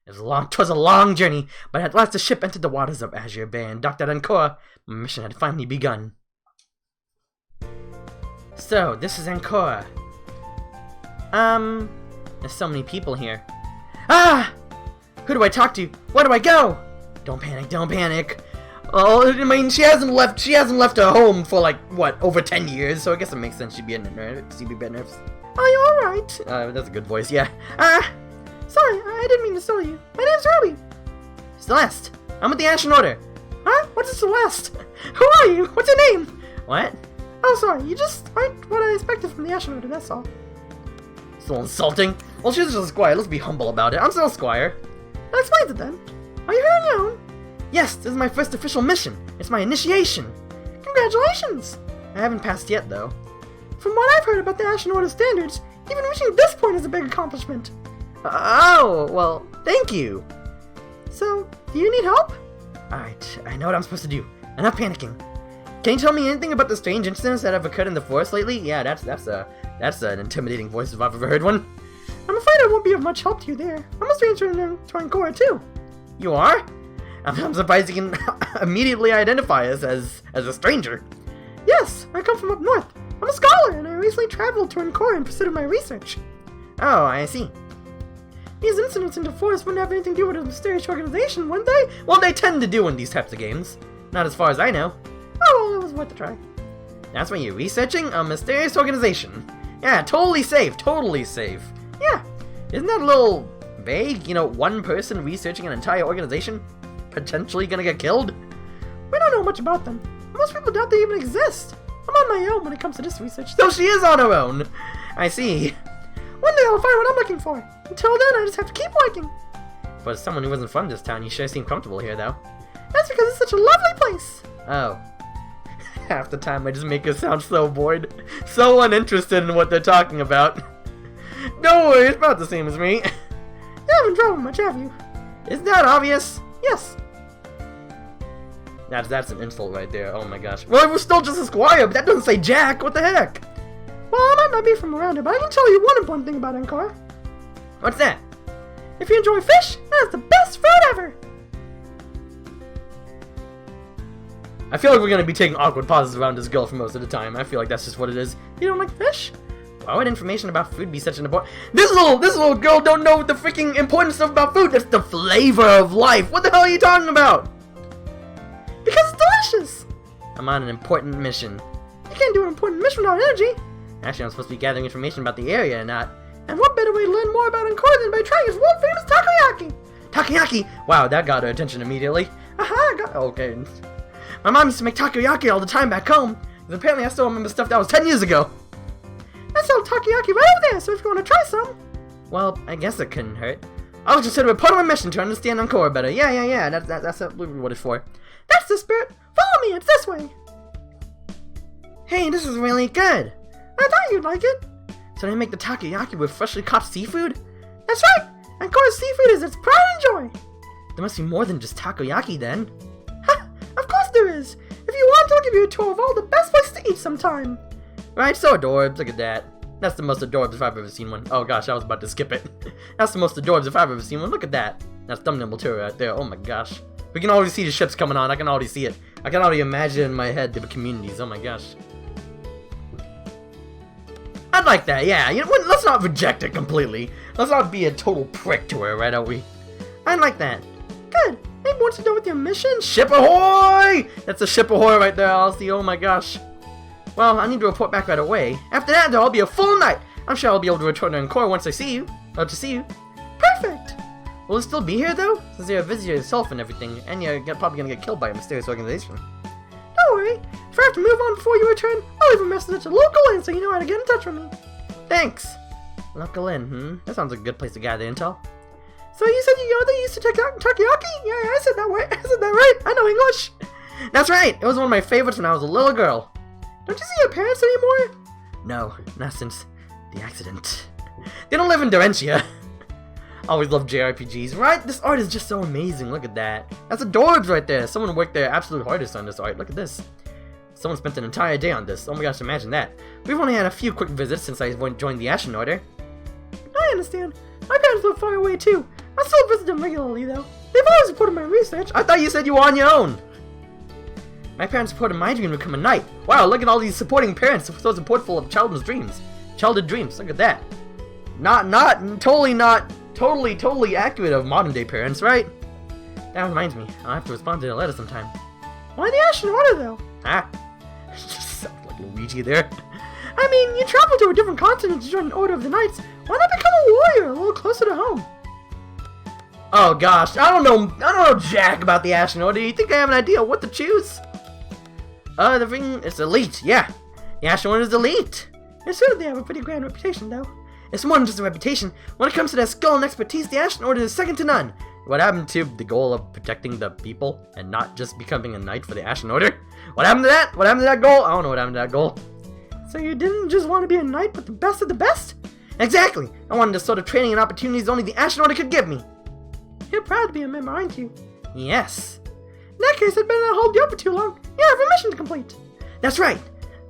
'Twas a long journey, but at last the ship entered the waters of Azure Bay and docked at Ancora. My mission had finally begun. So, this is Ancora. There's so many people here. Ah! Who do I talk to? Where do I go? Don't panic, don't panic. Oh, I mean, she hasn't left her home for like, what, over 10 years, so I guess it makes sense she'd be nervous. Are you alright? That's a good voice, yeah. Sorry, I didn't mean to startle you. My name's Ruby. Celeste, I'm with the Ashen Order. Huh? What's a Celeste? Who are you? What's your name? What? Oh, sorry, you just aren't what I expected from the Ashen Order, that's all. So insulting. Well, she's just a squire, let's be humble about it. I'm still a squire. That explains it then. Are you here on your own? Yes, this is my first official mission. It's my initiation. Congratulations! I haven't passed yet, though. From what I've heard about the Ashen Order standards, even reaching this point is a big accomplishment. Oh, well, thank you. So, do you need help? Alright, I know what I'm supposed to do. Enough panicking. Can you tell me anything about the strange incidents that have occurred in the forest lately? Yeah, that's an intimidating voice if I've ever heard one. I'm afraid I won't be of much help to you there. I'm a stranger to Ancora too. You are? I'm surprised you can immediately identify us as a stranger. Yes, I come from up north. I'm a scholar, and I recently traveled to Ancora in pursuit of my research. Oh, I see. These incidents in the forest wouldn't have anything to do with a mysterious organization, wouldn't they? Well, they tend to do in these types of games. Not as far as I know. Oh, well, it was worth a try. That's what you're researching? A mysterious organization. Yeah, totally safe, totally safe. Yeah. Isn't that a little vague? You know, one person researching an entire organization? Potentially gonna get killed? We don't know much about them. Most people doubt they even exist. I'm on my own when it comes to this research. So she is on her own. I see. One day I'll find what I'm looking for. Until then, I just have to keep working. But as someone who wasn't from this town, you sure seem comfortable here, though. That's because it's such a lovely place. Oh. Half the time I just make her sound so bored. So uninterested in what they're talking about. Don't worry, it's about the same as me. You haven't traveled much, have you? Isn't that obvious? Yes. That's an insult right there, oh my gosh. Well, we're still just a squire, but that doesn't say jack, what the heck? Well, I might not be from around here, but I can tell you one important thing about Ancora. What's that? If you enjoy fish, that's the best food ever! I feel like we're gonna be taking awkward pauses around this girl for most of the time. I feel like that's just what it is. You don't like fish? Why would information about food be such an important... This little girl don't know the freaking important stuff about food! That's the flavor of life! What the hell are you talking about? Because it's delicious! I'm on an important mission. You can't do an important mission without energy! Actually, I'm supposed to be gathering information about the area and not... And what better way to learn more about Ancora than by trying his world-famous takoyaki! Takoyaki! Wow, that got her attention immediately. Aha, okay. My mom used to make takoyaki all the time back home. And apparently I still remember stuff that was 10 years ago. I sell takoyaki right over there, so if you want to try some... Well, I guess it couldn't hurt. I'll consider it part of my mission to understand Ancora better. Yeah, that's absolutely what it's for. That's the spirit! Follow me, it's this way! Hey, this is really good! I thought you'd like it! So they make the takoyaki with freshly caught seafood? That's right! Ancora's seafood is its pride and joy! There must be more than just takoyaki then. Ha! Of course there is! If you want, I'll give you a tour of all the best places to eat sometime! Right, so adorbs, look at that. That's the most adorbs if I've ever seen one. Oh gosh, I was about to skip it. That's the most adorbs if I've ever seen one. Look at that. That's thumbnail tour right there. Oh my gosh. We can already see the ships coming on. I can already see it. I can already imagine in my head the communities. Oh my gosh. I'd like that, yeah. You know what? Let's not reject it completely. Let's not be a total prick to her, right, are we? I'd like that. Good. Maybe once you're done with your mission, ship ahoy! That's a ship ahoy right there, Alice. Oh my gosh. Well, I need to report back right away. After that, though, I'll be a full night. I'm sure I'll be able to return to Ancora once I see you. To see you. Perfect! Will you still be here, though? Since you're a visitor yourself and everything, and you're probably gonna get killed by a mysterious organization. Don't worry. If I have to move on before you return, I'll leave a message at the local inn so you know how to get in touch with me. Thanks. Local inn, That sounds like a good place to gather intel. So you said you used to take takoyaki? Yeah, I said that right. I said that right. I know English. That's right. It was one of my favorites when I was a little girl. Don't you see your parents anymore? No, not since the accident. They don't live in Dorentia. Always love JRPGs, right? This art is just so amazing. Look at that. That's adorbs right there. Someone worked their absolute hardest on this art. Look at this. Someone spent an entire day on this. Oh my gosh, imagine that. We've only had a few quick visits since I joined the Ashen Order. I understand. My parents live far away too. I still visit them regularly, though. They've always supported my research. I thought you said you were on your own. My parents supported my dream to become a knight. Wow, look at all these supporting parents, so supportful of childhood dreams. Childhood dreams, look at that. Totally accurate of modern day parents, right? That reminds me, I'll have to respond to the letter sometime. Why the Ashen Order, though? Ah, just sound like Luigi there. I mean, you traveled to a different continent to join an Order of the Knights. Why not become a warrior a little closer to home? Oh gosh, I don't know jack about the Ashen Order. You think I have an idea what to choose? The thing is elite, yeah. The Ashen Order is elite. It's true that they have a pretty grand reputation, though. It's more than just a reputation. When it comes to their skill and expertise, the Ashen Order is second to none. What happened to the goal of protecting the people and not just becoming a knight for the Ashen Order? What happened to that? What happened to that goal? I don't know what happened to that goal. So you didn't just want to be a knight, but the best of the best? Exactly! I wanted the sort of training and opportunities only the Ashen Order could give me. You're proud to be a member, aren't you? Yes. In that case, I'd better not hold you up for too long. You have a mission to complete. That's right.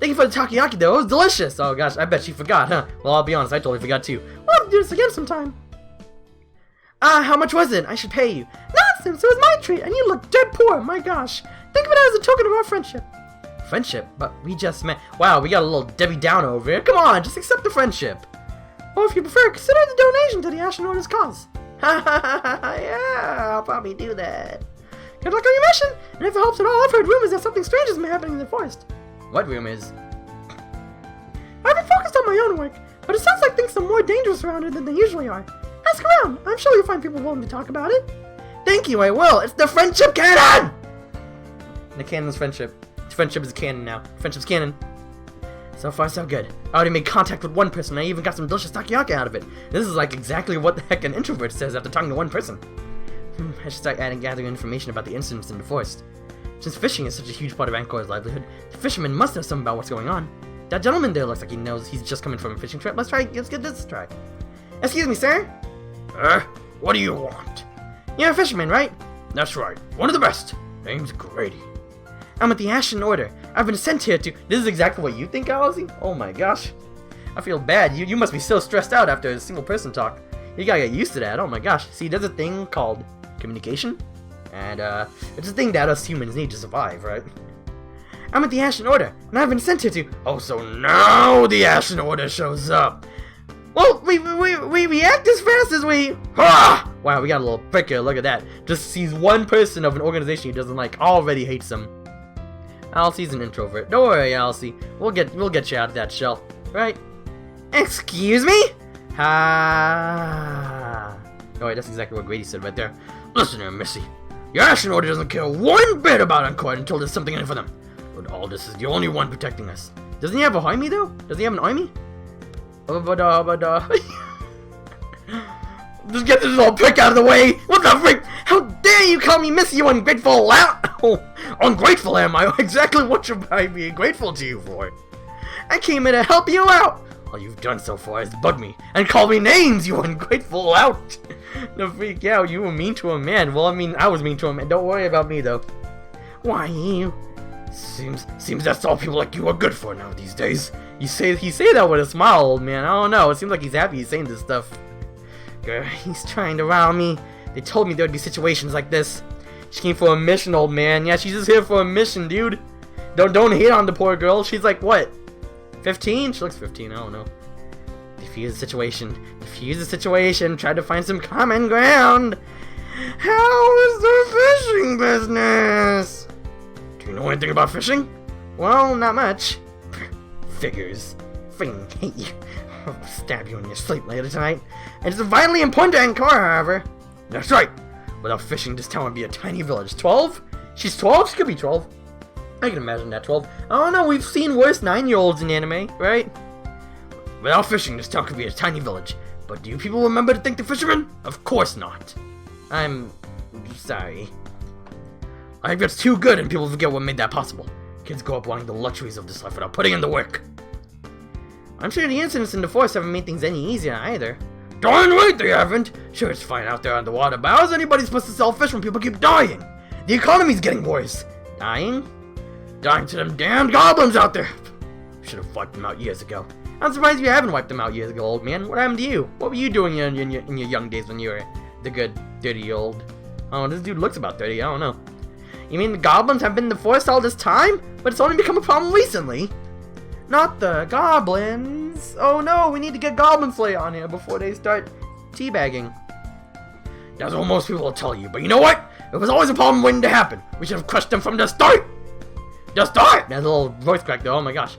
Thank you for the takoyaki, though. It was delicious. Oh gosh, I bet she forgot, huh? Well, I'll be honest, I totally forgot too. We'll have to do this again sometime. How much was it? I should pay you. Nonsense! It was my treat, and you look dead poor. My gosh. Think of it as a token of our friendship. Friendship? But we just met. Wow, we got a little Debbie Downer over here. Come on, just accept the friendship. Or if you prefer, consider the donation to the Ashen Order's cause. Ha ha ha ha! Yeah, I'll probably do that. Good luck on your mission, and if it helps at all, I've heard rumors that something strange is happening in the forest. What rumors? I've been focused on my own work, but it sounds like things are more dangerous around here than they usually are. Ask around. I'm sure you'll find people willing to talk about it. Thank you, I will. It's the friendship cannon! The canon's friendship. Friendship is canon now. Friendship's canon. So far, so good. I already made contact with one person. I even got some delicious takoyaki out of it. This is like exactly what the heck an introvert says after talking to one person. I should start gathering information about the incidents in the forest. Since fishing is such a huge part of Ancora's livelihood, the fisherman must know something about what's going on. That gentleman there looks like he knows he's just coming from a fishing trip. Let's get this try. Excuse me, sir? What do you want? You're a fisherman, right? That's right. One of the best. Name's Grady. I'm with the Ashen Order. I've been sent here to... This is exactly what you think, Ozzy? Oh my gosh. I feel bad. You must be so stressed out after a single person talk. You gotta get used to that. Oh my gosh. See, there's a thing called communication. And, it's a thing that us humans need to survive, right? I'm with the Ashen Order, and I've been sent here to... Oh, so now the Ashen Order shows up. Well, we react as fast as we... Ha! Wow, we got a little prick here. Look at that. Just sees one person of an organization he doesn't like, already hates them. Alcie's an introvert. Don't worry, Alcie. We'll get you out of that shell, right? Excuse me? Ha! Oh wait, that's exactly what Grady said right there. Listen here, Missy. The Ashen Order doesn't care one bit about Ancora until there's something in it for them. But Aldous is the only one protecting us. Doesn't he have a army though? Does he have an army? Just get this little prick out of the way! What the freak? How dare you call me Missy, you ungrateful lout! Oh, ungrateful am I? Exactly what should I be grateful to you for? I came here to help you out! All you've done so far is bug me and call me names, you ungrateful lout! No freak out, you were mean to a man. Well, I mean, I was mean to him, and don't worry about me though. Why you? Seems that's all people like you are good for now these days. He say that with a smile, old man. I don't know. It seems like he's happy he's saying this stuff. He's trying to rile me. They told me there'd be situations like this. She came for a mission, old man. Yeah, she's just here for a mission, dude. Don't hate on the poor girl. She's like, what? 15? She looks 15. I don't know. Defuse the situation. Defuse the situation. Try to find some common ground. How is the fishing business? Do you know anything about fishing? Well, not much. Figures. Freaking hate you. I'll stab you in your sleep later tonight. And it's vitally important to Ancora, however. That's right. Without fishing, this town would be a tiny village. 12? She's 12? She could be 12. I can imagine that 12. I don't know, we've seen worse 9-year-olds in anime, right? Without fishing, this town could be a tiny village. But do you people remember to thank the fishermen? Of course not. I'm sorry. I think that's too good and people forget what made that possible. Kids grow up wanting the luxuries of this life without putting in the work. I'm sure the incidents in the forest haven't made things any easier either. Darn right they haven't! Sure, it's fine out there on the water, but how's anybody supposed to sell fish when people keep dying? The economy's getting worse. Dying? Dying to them damned goblins out there! Should have wiped them out years ago. I'm surprised you haven't wiped them out years ago, old man. What happened to you? What were you doing in your young days when you were The good, dirty old... Oh, this dude looks about 30, I don't know. You mean the goblins have been in the forest all this time? But it's only become a problem recently? Not the goblins! Oh no, we need to get Goblin Slayer on here before they start teabagging. That's what most people will tell you, but you know what? It was always a problem waiting to happen. We should have crushed them from the start! The start! There's a little voice crack there, oh my gosh.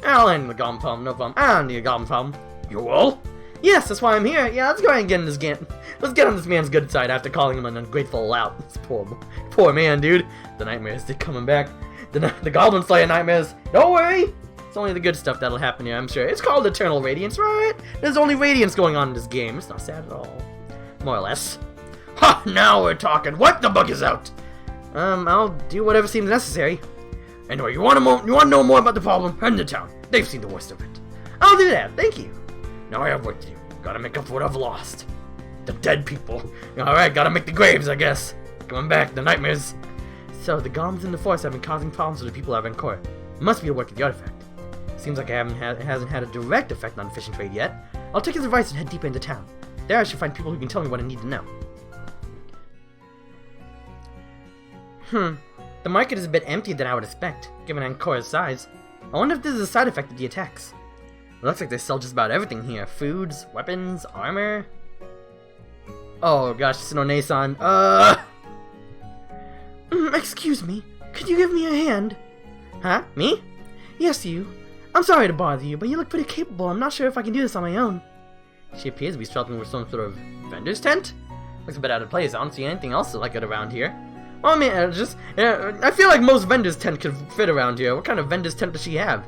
I'll end the goblin problem, no problem. I don't need a goblin problem. You will? Yes, that's why I'm here. Yeah, let's go ahead and get in this game. Let's get on this man's good side after calling him an ungrateful lout. This poor man, dude. The nightmares, they're coming back. The Goblin Slayer nightmares. Don't worry. It's only the good stuff that'll happen here, I'm sure. It's called Eternal Radiance, right? There's only Radiance going on in this game. It's not sad at all. More or less. Ha! Now we're talking. What? The bug is out. I'll do whatever seems necessary. Anyway, you want to know more about the problem? Head into town. They've seen the worst of it. I'll do that. Thank you. Now I have work to do. Gotta make up for what I've lost. The dead people. Alright, gotta make the graves, I guess. Coming back, the nightmares. So, the goblins in the forest have been causing problems for the people of Ancora. Must be the work of the artifact. Seems like it hasn't had a direct effect on the fishing trade yet. I'll take his advice and head deeper into town. There I should find people who can tell me what I need to know. The market is a bit emptier than I would expect, given Ancora's size. I wonder if this is a side effect of the attacks. It looks like they sell just about everything here. Foods, weapons, armor... Oh gosh, Sino-ne-san. Excuse me. Could you give me a hand? Huh? Me? Yes, you. I'm sorry to bother you, but you look pretty capable. I'm not sure if I can do this on my own. She appears to be struggling with some sort of vendor's tent? Looks a bit out of place. I don't see anything else like it around here. Well, I mean, I feel like most vendor's tent could fit around here. What kind of vendor's tent does she have?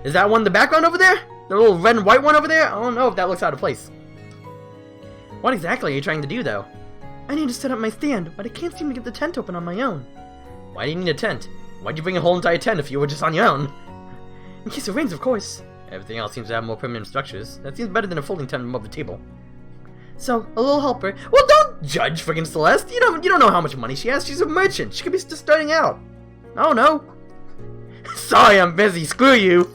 Is that one in the background over there? The little red and white one over there? I don't know if that looks out of place. What exactly are you trying to do, though? I need to set up my stand, but I can't seem to get the tent open on my own. Why do you need a tent? Why'd you bring a whole entire tent if you were just on your own? In case it rains, of course. Everything else seems to have more permanent structures. That seems better than a folding tent above the table. So, a little helper. Well, don't judge friggin' Celeste. You don't know how much money she has. She's a merchant. She could be just starting out. Oh no. Sorry, I'm busy. Screw you.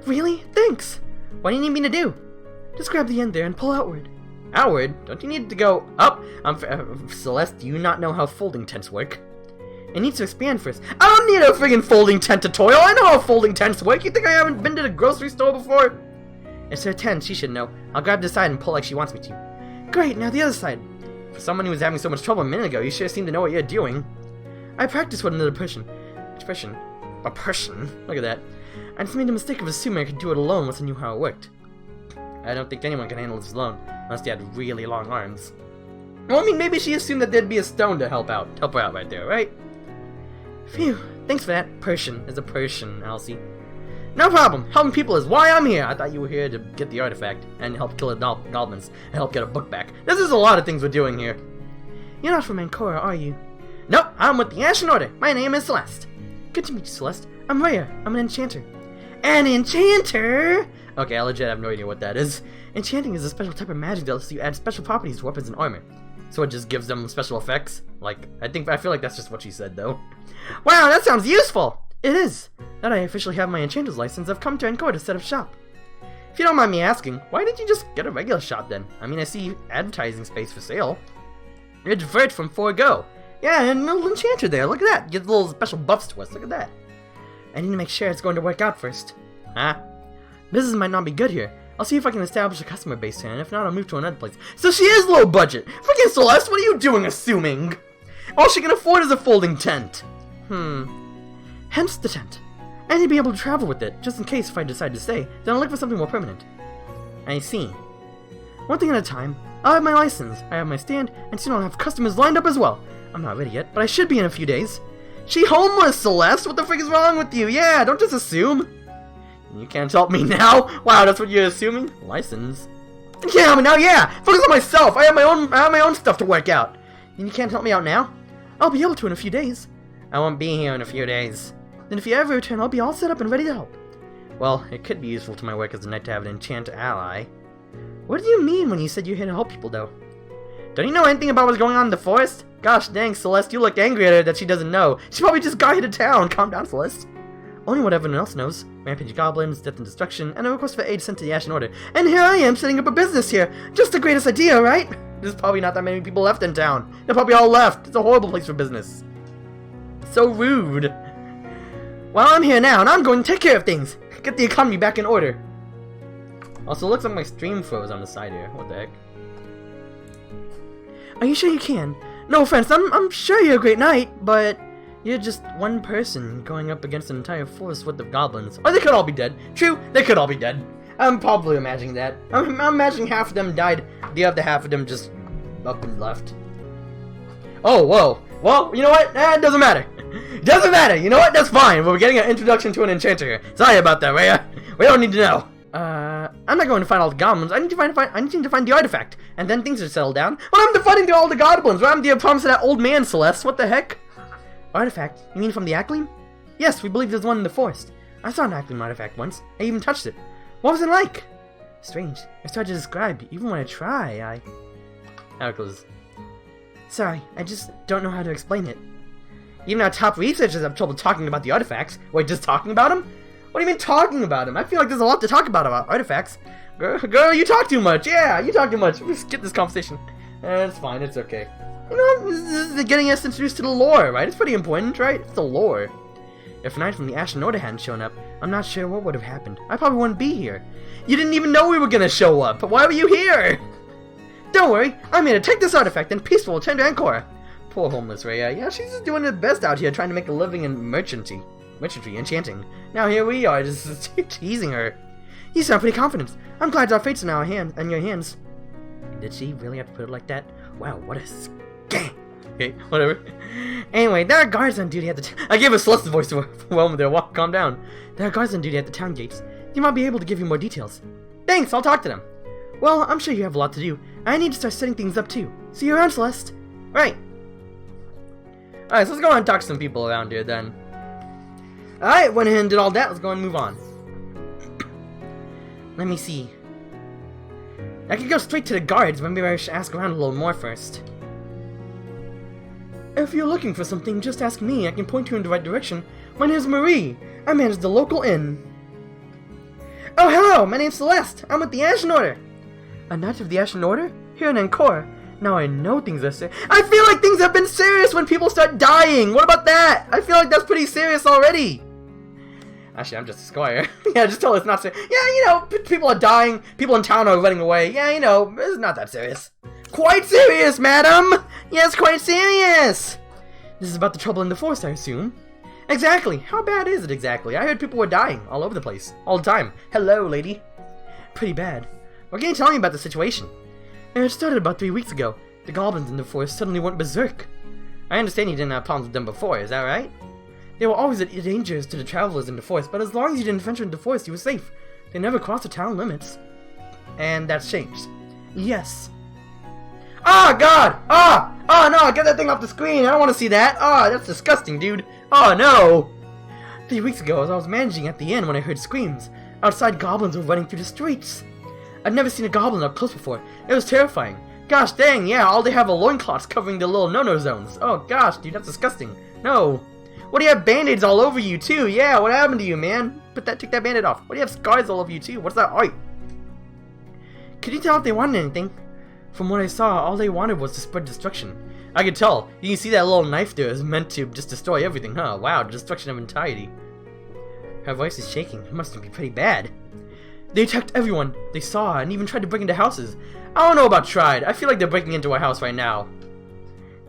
Really? Thanks. What do you need me to do? Just grab the end there and pull outward. Outward? Don't you need to go up? Celeste, do you not know how folding tents work? It needs to expand first. I don't need a friggin' folding tent tutorial. I know how folding tents work. You think I haven't been to the grocery store before? It's her tent. She should know. I'll grab this side and pull like she wants me to. Great, now the other side. For someone who was having so much trouble a minute ago, you sure seem to know what you're doing. I practiced with another person. A person? Look at that. I just made the mistake of assuming I could do it alone once I knew how it worked. I don't think anyone can handle this alone, unless they had really long arms. Well, I mean, maybe she assumed that there'd be a stone to help her out right there, right? Phew, thanks for that. Person is a person, Elsie. No problem. Helping people is why I'm here. I thought you were here to get the artifact and help kill the goblins and help get a book back. This is a lot of things we're doing here. You're not from Ancora, are you? Nope, I'm with the Ashen Order. My name is Celeste. Good to meet you, Celeste. I'm Rhea. I'm an enchanter. An enchanter? Okay, I legit have no idea what that is. Enchanting is a special type of magic that lets you add special properties to weapons and armor. So it just gives them special effects? Like, I feel like that's just what she said, though. Wow, that sounds useful! It is. Now that I officially have my enchanter's license, I've come to Ancora to set up shop. If you don't mind me asking, why didn't you just get a regular shop then? I mean, I see advertising space for sale. You're diverted from Forgo. Yeah, and a little enchanter there, look at that. Get little special buffs to us, look at that. I need to make sure it's going to work out first. Huh? Business might not be good here. I'll see if I can establish a customer base here, and if not, I'll move to another place. So she is low budget! Freaking Celeste, what are you doing, assuming? All she can afford is a folding tent. Hence the tent. I need to be able to travel with it, just in case if I decide to stay, then I'll look for something more permanent. I see. One thing at a time. I'll have my license, I have my stand, and soon I'll have customers lined up as well. I'm not ready yet, but I should be in a few days. She homeless, Celeste? What the frick is wrong with you? Yeah, don't just assume. You can't help me now? Wow, that's what you're assuming? License? Yeah, I mean, now, yeah! Focus on myself! I have my own stuff to work out! And you can't help me out now? I'll be able to in a few days. I won't be here in a few days. Then if you ever return, I'll be all set up and ready to help. Well, it could be useful to my work as a knight to have an enchanter ally. What do you mean when you said you're here to help people, though? Don't you know anything about what's going on in the forest? Gosh dang, Celeste, you look angry at her that she doesn't know. She probably just got here to town. Calm down, Celeste. Only what everyone else knows. Rampage goblins, death and destruction, and a request for aid sent to the Ashen Order. And here I am setting up a business here. Just the greatest idea, right? There's probably not that many people left in town. They're probably all left. It's a horrible place for business. So rude. Well, I'm here now, and I'm going to take care of things. Get the economy back in order. Also, it looks like my stream froze on the side here. What the heck? Are you sure you can? No offense, I'm sure you're a great knight, but you're just one person going up against an entire forest worth of goblins. Or they could all be dead. True, they could all be dead. I'm probably imagining that. I'm imagining half of them died, the other half of them just up and left. Oh, whoa. Well, you know what? It doesn't matter. It doesn't matter. You know what? That's fine. We're getting an introduction to an enchanter here. Sorry about that, Rhea. We don't need to know. I'm not going to fight all the goblins. I need to find the artifact, and then things are settled down. Well, I'm fighting all the goblins. What happened to your promise to that old man, Celeste? What the heck? Artifact? You mean from the Ancora? Yes, we believe there's one in the forest. I saw an Ancora artifact once. I even touched it. What was it like? Strange. It's hard to describe. Even when I try, Ancora. Sorry, I just don't know how to explain it. Even our top researchers have trouble talking about the artifacts. Wait, just talking about them? What do you mean talking about them? I feel like there's a lot to talk about artifacts. Girl, you talk too much. Yeah, you talk too much. Let's skip this conversation. It's fine. It's okay. You know, this is getting us introduced to the lore, right? It's pretty important, right? It's the lore. If a knight from the Ashen Order hadn't shown up, I'm not sure what would have happened. I probably wouldn't be here. You didn't even know we were gonna show up. Why were you here? Don't worry. I'm here to take this artifact and peaceful return to Ancora. Poor homeless Rhea. Yeah, she's just doing her best out here trying to make a living in merchantry, enchanting. Now here we are, just teasing her. You sound pretty confident. I'm glad our fates are now in your hands. Did she really have to put it like that? Wow, what a scam. Okay, whatever. Anyway, there are guards on duty at the I gave a Celeste voice to a woman there. Calm down. There are guards on duty at the town gates. They might be able to give you more details. Thanks, I'll talk to them. Well, I'm sure you have a lot to do. I need to start setting things up too. See you around, Celeste. Right. Alright, so let's go on and talk to some people around here then. Alright, went ahead and did all that. Let's go and move on. Let me see. I could go straight to the guards, but maybe I should ask around a little more first. If you're looking for something, just ask me. I can point you in the right direction. My name's Marie. I manage the local inn. Oh, hello! My name's Celeste. I'm with the Ashen Order. A knight of the Ashen Order? Here in Ancora. Now I know things are serious. I feel like things have been serious when people start dying. What about that? I feel like that's pretty serious already. Actually, I'm just a squire. Yeah, just tell her it's not serious. Yeah, you know, people are dying. People in town are running away. Yeah, you know, it's not that serious. Quite serious, madam. Yes, quite serious. This is about the trouble in the forest, I assume. Exactly. How bad is it exactly? I heard people were dying all over the place. All the time. Hello, lady. Pretty bad. What can you tell me about the situation? It started about 3 weeks ago. The goblins in the forest suddenly went berserk. I understand you didn't have problems with them before, is that right? They were always dangers to the travelers in the forest, but as long as you didn't venture into the forest, you were safe. They never crossed the town limits. And that's changed. Yes. Oh, God! Oh, no, get that thing off the screen. I don't want to see that. Oh, that's disgusting, dude. Oh, no. 3 weeks ago, as I was managing at the inn when I heard screams. Outside, goblins were running through the streets. I'd never seen a goblin up close before. It was terrifying. Gosh dang, yeah, all they have are loincloths covering the little no-no zones. Oh gosh, dude, that's disgusting. No. What do you have band-aids all over you too? Yeah, what happened to you, man? Take that band-aid off. What do you have scars all over you too? What's that? Oi. Could you tell if they wanted anything? From what I saw, all they wanted was to spread destruction. I could tell. You can see that little knife there is meant to just destroy everything, huh? Wow, destruction of entirety. Her voice is shaking. It must be pretty bad. They attacked everyone they saw and even tried to break into houses. I don't know about tried. I feel like they're breaking into a house right now.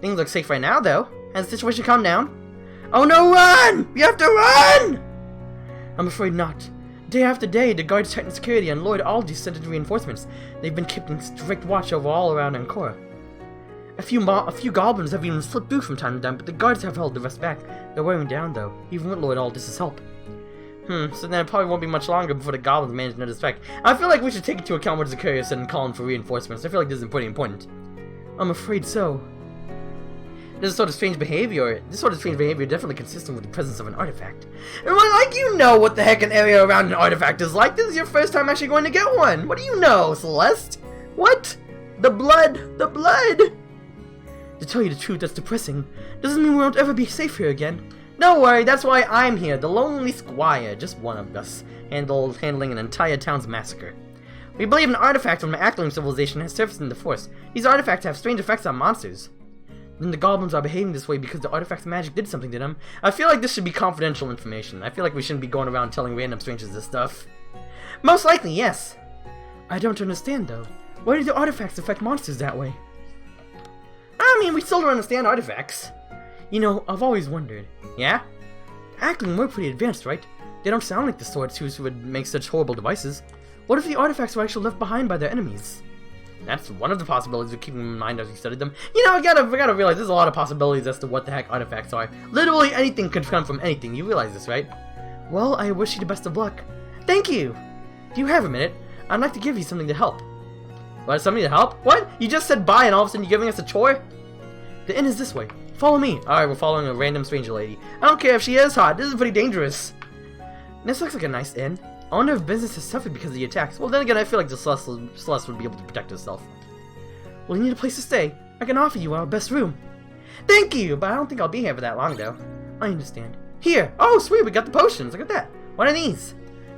Things look safe right now, though. Has the situation calmed down? Oh no, run! We have to run! I'm afraid not. Day after day, the guards tightened security and Lord Aldi sent in reinforcements. They've been keeping strict watch over all around Ancora. A few goblins have even slipped through from time to time, but the guards have held the rest back. They're wearing down, though, even with Lord Aldis' help. So then it probably won't be much longer before the goblins manage to distract. I feel like we should take into account what Zacchaeus said and call in for reinforcements. I feel like this is pretty important. I'm afraid so. This sort of strange behavior definitely consistent with the presence of an artifact. And like you know what the heck an area around an artifact is like. This is your first time actually going to get one. What do you know, Celeste? What? The blood. The blood. To tell you the truth, that's depressing. Doesn't mean we won't ever be safe here again. Don't worry, that's why I'm here, the lonely squire, just one of us, handling an entire town's massacre. We believe an artifact from an Ackling civilization has surfaced in the forest. These artifacts have strange effects on monsters. Then the goblins are behaving this way because the artifact's magic did something to them. I feel like this should be confidential information. I feel like we shouldn't be going around telling random strangers this stuff. Most likely, yes. I don't understand, though. Why do the artifacts affect monsters that way? I mean, we still don't understand artifacts. You know, I've always wondered. Yeah? Ackling were pretty advanced, right? They don't sound like the sorts who would make such horrible devices. What if the artifacts were actually left behind by their enemies? That's one of the possibilities we're keeping in mind as we studied them. You know, we gotta realize there's a lot of possibilities as to what the heck artifacts are. Literally anything could come from anything. You realize this, right? Well, I wish you the best of luck. Thank you! Do you have a minute? I'd like to give you something to help. What, something to help? What? You just said bye and all of a sudden you're giving us a chore? The inn is this way. Follow me. Alright, we're following a random stranger lady. I don't care if she is hot. This is pretty dangerous. This looks like a nice inn. I wonder if business has suffered because of the attacks. Well, then again, I feel like the Celeste would be able to protect herself. Well, you need a place to stay. I can offer you our best room. Thank you, but I don't think I'll be here for that long, though. I understand. Here. Oh, sweet, we got the potions. Look at that. What are these?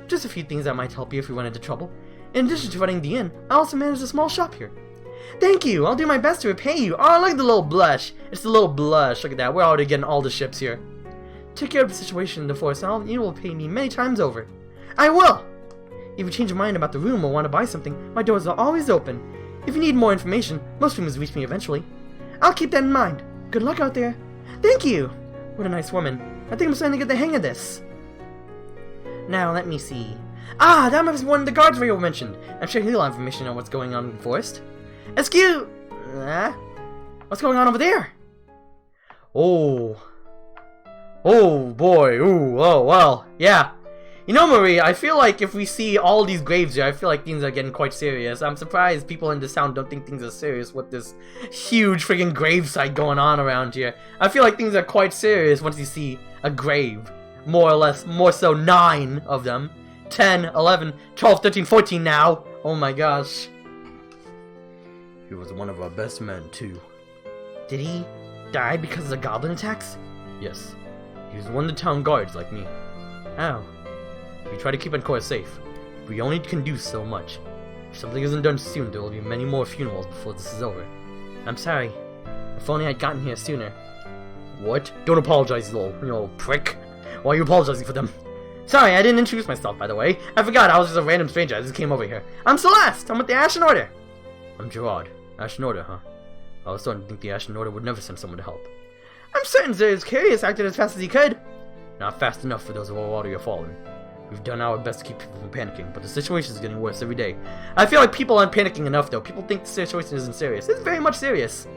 Just a few things that might help you if you run into trouble. In addition to running the inn, I also manage a small shop here. Thank you. I'll do my best to repay you. Oh, look at the little blush. It's the little blush. Look at that. We're already getting all the ships here. Take care of the situation in the forest, and you will pay me many times over. I will! If you change your mind about the room or want to buy something, my doors are always open. If you need more information, most rooms reach me eventually. I'll keep that in mind. Good luck out there. Thank you! What a nice woman. I think I'm starting to get the hang of this. Now, let me see. Ah, that must be one of the guards Rio mentioned. I'm sure he'll have information on what's going on in the forest. Excuse... what's going on over there? Oh. Oh, boy. Ooh, oh, well. Yeah. You know, Marie, I feel like if we see all these graves here, I feel like things are getting quite serious. I'm surprised people in this town don't think things are serious with this huge freaking gravesite going on around here. I feel like things are quite serious once you see a grave. More or less, more so 9 of them. 10, 11, 12, 13, 14 now. Oh my gosh. He was one of our best men, too. Did he die because of the goblin attacks? Yes. He was one of the town guards like me. Oh. We try to keep Ancora safe. We only can do so much. If something isn't done soon, there will be many more funerals before this is over. I'm sorry. If only I'd gotten here sooner. What? Don't apologize, you little prick. Why are you apologizing for them? Sorry, I didn't introduce myself, by the way. I forgot, I was just a random stranger. I just came over here. I'm Celeste! I'm with the Ashen Order! I'm Gerard. Ashen Order, huh? I was starting to think the Ashen Order would never send someone to help. I'm certain Zer's Curious acted as fast as he could. Not fast enough for those who are already fallen. We've done our best to keep people from panicking, but the situation is getting worse every day. I feel like people aren't panicking enough, though. People think the situation isn't serious. It's very much serious.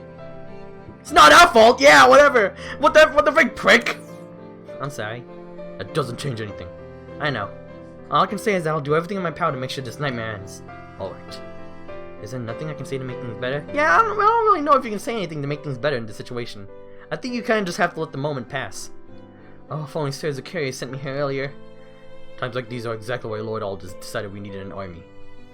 It's not our fault! Yeah, whatever! What the frick, prick? I'm sorry. That doesn't change anything. I know. All I can say is that I'll do everything in my power to make sure this nightmare ends. Alright. Is there nothing I can say to make things better? Yeah, I don't really know if you can say anything to make things better in this situation. I think you kind of just have to let the moment pass. Oh, if only Sir Zacharias sent me here earlier. Times like these are exactly why Lord Aldous decided we needed an army.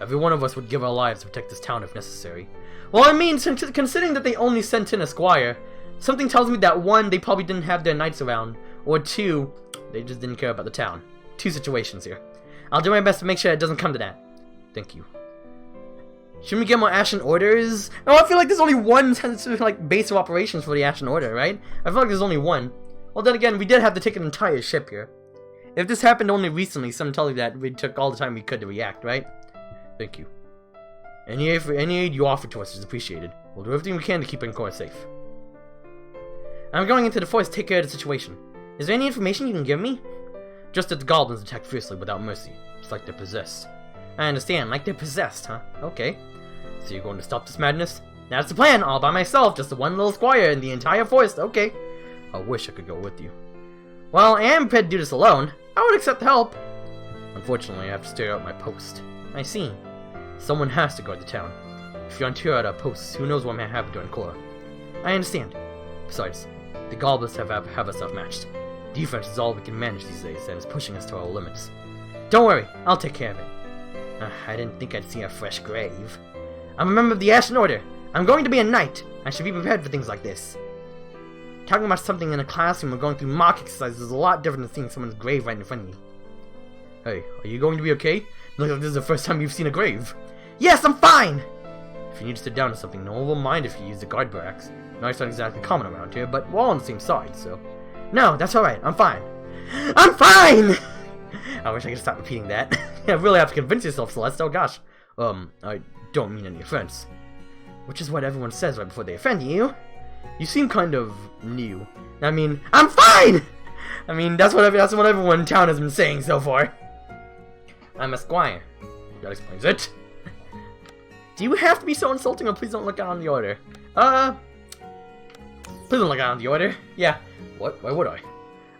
Every one of us would give our lives to protect this town if necessary. Well, I mean, considering that they only sent in a squire, something tells me that 1, they probably didn't have their knights around, or 2, they just didn't care about the town. 2 situations here. I'll do my best to make sure it doesn't come to that. Thank you. Shouldn't we get more Ashen Orders? Oh, I feel like there's only one like base of operations for the Ashen Order, right? I feel like there's only one. Well, then again, we did have to take an entire ship here. If this happened only recently, some tell you that we took all the time we could to react, right? Thank you. Any aid you offer to us is appreciated. We'll do everything we can to keep Ancora safe. I'm going into the forest to take care of the situation. Is there any information you can give me? Just that the goblins attack fiercely without mercy. It's like they're possessed. I understand, like they're possessed, huh? Okay. So you're going to stop this madness? That's the plan, all by myself, just the one little squire in the entire forest, okay. I wish I could go with you. Well, I am prepared to do this alone. I would accept help. Unfortunately, I have to stay out my post. I see. Someone has to guard the town. If you're unsure at our posts, who knows what may happen to Ancora. I understand. Besides, the goblins have us outmatched. Defense is all we can manage these days, and it's pushing us to our limits. Don't worry, I'll take care of it. I didn't think I'd see a fresh grave. I'm a member of the Ashen Order. I'm going to be a knight. I should be prepared for things like this. Talking about something in a classroom or going through mock exercises is a lot different than seeing someone's grave right in front of you. Hey, are you going to be okay? Looks like this is the first time you've seen a grave. Yes, I'm fine! If you need to sit down or something, no one will mind if you use the guard barracks. No, it's not exactly common around here, but we're all on the same side, so... No, that's alright, I'm fine. I'm fine! I wish I could stop repeating that. I really have to convince yourself, Celeste, oh gosh. I don't mean any offense. Which is what everyone says right before they offend you. You seem kind of new. I mean, I'm fine! I mean, that's what everyone in town has been saying so far. I'm a squire. That explains it. Do you have to be so insulting, or please don't look out on the order? Please don't look out on the order. Yeah. What? Why would I?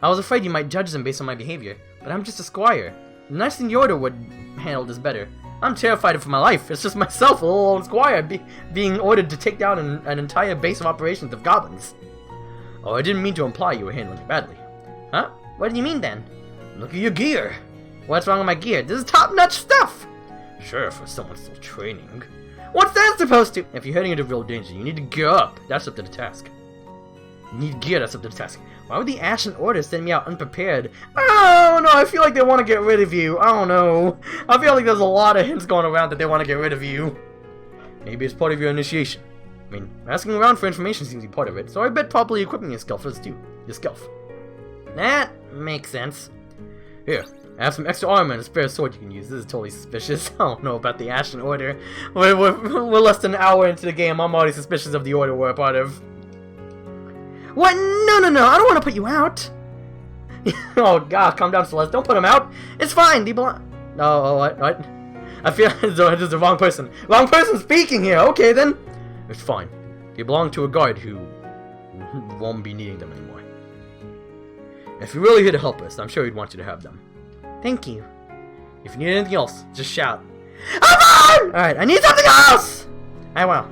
I was afraid you might judge them based on my behavior, but I'm just a squire. The nice thing the order would handle this better. I'm terrified for my life. It's just myself, a little old squire, being ordered to take down an entire base of operations of goblins. Oh, I didn't mean to imply you were handling it badly. Huh? What do you mean then? Look at your gear. What's wrong with my gear? This is top-notch stuff! Sure, for someone still training. What's that supposed to? If you're heading into real danger, you need to gear up. That's up to the task. You need gear, that's up to the task. Why would the Ashen Order send me out unprepared? Oh no, I feel like they want to get rid of you. I don't know. I feel like there's a lot of hints going around that they want to get rid of you. Maybe it's part of your initiation. I mean, asking around for information seems to be part of it, so I bet properly equipping your Skelf is too. Your Skelf. That makes sense. Here, I have some extra armor and a spare sword you can use. This is totally suspicious. I don't know about the Ashen Order. We're less than an hour into the game. I'm already suspicious of the Order we're a part of. What? No, I don't want to put you out. Oh god, calm down, Celeste. Don't put him out. It's fine. Oh, what? I feel as though this is the wrong person. Wrong person speaking here. Okay, then. It's fine. You belong to a guard who won't be needing them anymore. If you're really here to help us, I'm sure he'd want you to have them. Thank you. If you need anything else, just shout. Alright, I need something else! I will.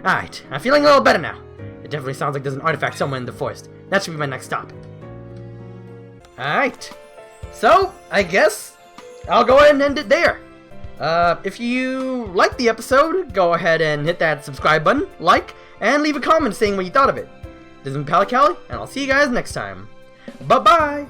Alright, I'm feeling a little better now. It definitely sounds like there's an artifact somewhere in the forest. That should be my next stop. Alright. So, I guess I'll go ahead and end it there. If you liked the episode, go ahead and hit that subscribe button, like, and leave a comment saying what you thought of it. This has been Palicali, and I'll see you guys next time. Bye-bye!